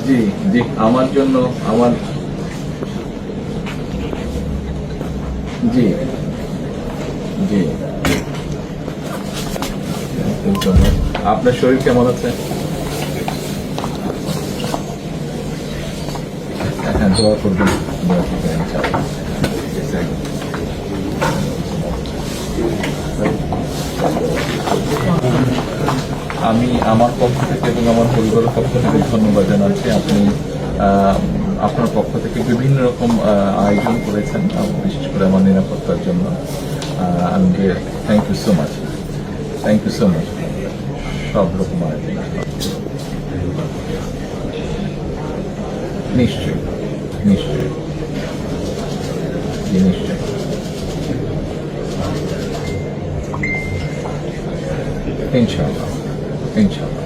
জি জি, আমার জন্য আমার জি জি, আপনার শরীর কেমন আছে? হ্যাঁ, দোয়া করবেন, দোয়া করবেন ইনশাআল্লাহ। আমি আমার পক্ষ থেকে এবং আমার পরিবারের পক্ষ থেকে ধন্যবাদ জানাচ্ছি। আপনি আপনার পক্ষ থেকে বিভিন্ন রকম আয়োজন করেছেন, বিশেষ করে আমার নিরাপত্তার জন্য। আমি thank you so much, thank you so much. সব রকম আয়োজন নিশ্চয়ই নিশ্চয়ই জি, নিশ্চয়ই ইনশাআল্লাহ ইনশাআল্লাহ।